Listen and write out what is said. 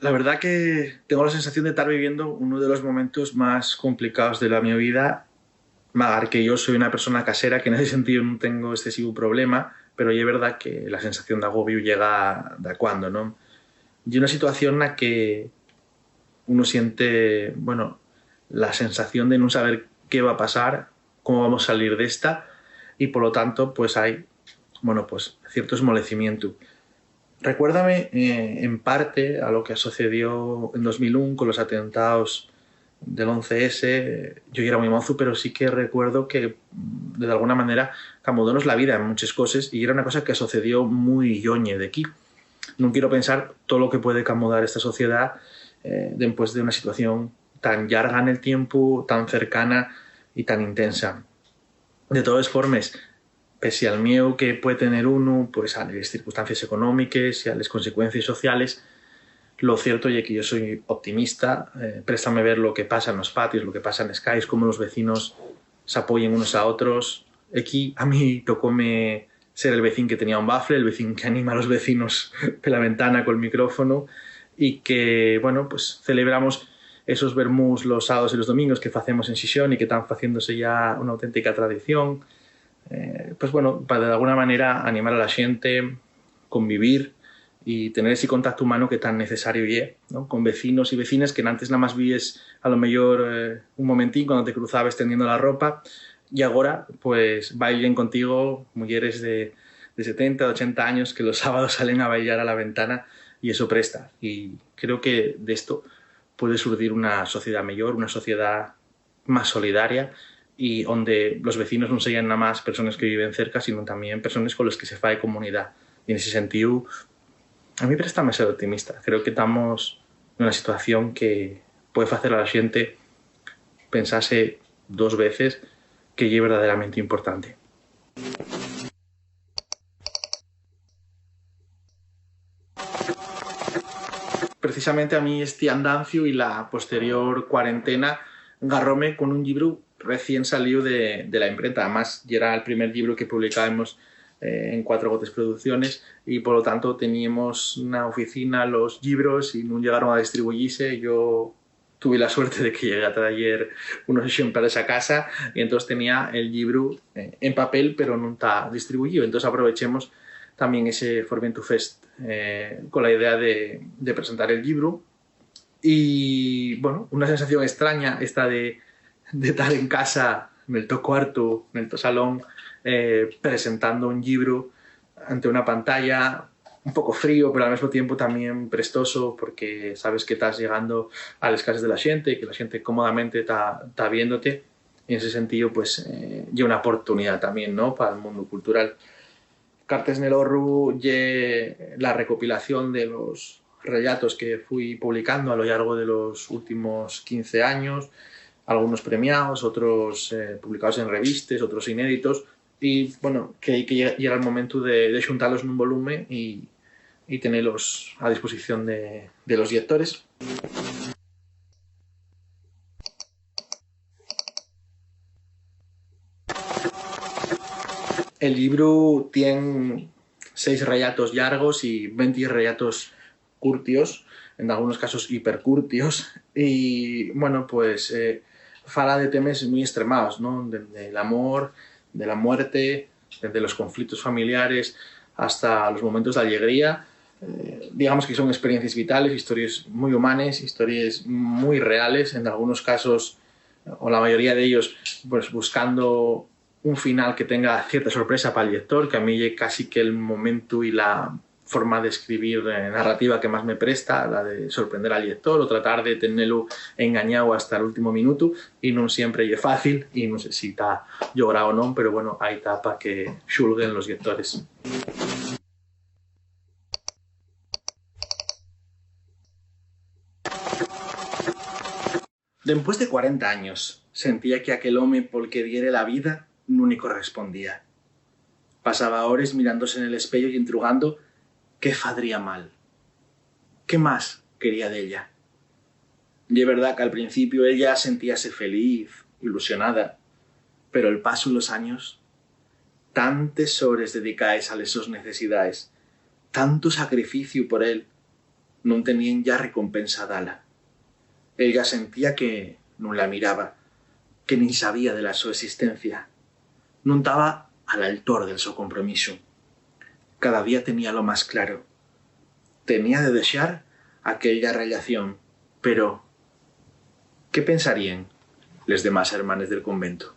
La verdad que tengo la sensación de estar viviendo uno de los momentos más complicados de la mi vida, malgrat que yo soy una persona casera, que en ese sentido no tengo excesivo problema, pero es verdad que la sensación de agobio llega de cuando, ¿no? Y una situación en la que uno siente, bueno, la sensación de no saber qué va a pasar, cómo vamos a salir de esta, y por lo tanto, pues hay, bueno, pues cierto esmolecimiento. Recuérdame en parte a lo que sucedió en 2001 con los atentados del 11S. Yo ya era muy mozo, pero sí que recuerdo que de alguna manera camudónos la vida en muchas cosas y era una cosa que sucedió muy yoñe de aquí. No quiero pensar todo lo que puede camudar esta sociedad después de una situación tan larga en el tiempo, tan cercana y tan intensa. De todas formas, pese al miedo que puede tener uno pues, a las circunstancias económicas y a las consecuencias sociales, lo cierto es que yo soy optimista. Préstame ver lo que pasa en los patios, lo que pasa en Skies, cómo los vecinos se apoyan unos a otros. Aquí a mí tocóme ser el vecino que tenía un bafle, el vecino que anima a los vecinos por la ventana con el micrófono y que, bueno, pues celebramos esos vermús los sábados y los domingos que hacemos en Xixón y que están haciéndose ya una auténtica tradición. Pues bueno, para de alguna manera animar a la gente, convivir y tener ese contacto humano que tan necesario es, ¿no? Con vecinos y vecinas que antes nada más vies a lo mejor un momentín cuando te cruzabas tendiendo la ropa y ahora pues bailen contigo mujeres de 70, 80 años que los sábados salen a bailar a la ventana y eso presta. Y creo que de esto puede surgir una sociedad mejor, una sociedad más solidaria y donde los vecinos no sean nada más personas que viven cerca, sino también personas con las que se fa de comunidad. Y en ese sentido, a mí préstame ser optimista. Creo que estamos en una situación que puede hacer a la gente pensarse dos veces que es verdaderamente importante. Precisamente a mí este andancio y la posterior cuarentena agarróme con un libro recién salido de la imprenta. Además, ya era el primer libro que publicábamos en Cuatro Gotes Producciones y por lo tanto teníamos una oficina, los libros y no llegaron a distribuirse. Yo tuve la suerte de que llegué a traer unos ejemplares a casa y entonces tenía el libro en papel pero no está distribuido. Entonces aprovechemos también ese Formentu Fest con la idea de presentar el libro y bueno, una sensación extraña esta de estar en casa, en el to cuarto, en el to salón, presentando un libro ante una pantalla, un poco frío, pero al mismo tiempo también prestoso, porque sabes que estás llegando a las casas de la gente y que la gente cómodamente está viéndote. Y en ese sentido, pues, y una oportunidad también, ¿no?, para el mundo cultural. Cartes nel Orru y la recopilación de los relatos que fui publicando a lo largo de los últimos 15 años, algunos premiados, otros publicados en revistas, otros inéditos, y bueno, que llega el momento de juntarlos en un volumen y tenerlos a disposición de los lectores. El libro tiene 6 relatos largos y 20 relatos curtios, en algunos casos hipercurtios, y bueno, pues fala de temas muy extremados, ¿no? Desde el amor, de la muerte, desde los conflictos familiares hasta los momentos de alegría. Digamos que son experiencias vitales, historias muy humanas, historias muy reales, en algunos casos, o la mayoría de ellos, pues buscando un final que tenga cierta sorpresa para el lector, que a mí casi que el momento y la forma de escribir narrativa que más me presta, la de sorprender al lector o tratar de tenerlo engañado hasta el último minuto, y no siempre es fácil, y no sé si está logrado o no, pero bueno, hay etapa que xulguen los lectores. Después de 40 años, sentía que aquel hombre por que diere la vida no ni correspondía. Pasaba horas mirándose en el espejo y intrugando qué fadría mal. ¿Qué más quería de ella? Y es verdad que al principio ella sentíase feliz, ilusionada, pero el paso de los años, tantas horas dedicadas a esas necesidades, tanto sacrificio por él, non tenían ja recompensa dala. Ella sentía que non la miraba, que nin sabía de la súa existencia. Non estaba al altor del seu compromiso. Cada día tenía lo más claro. Tenía de deixar aquella relación, pero ¿qué pensarían les demás hermanes del convento?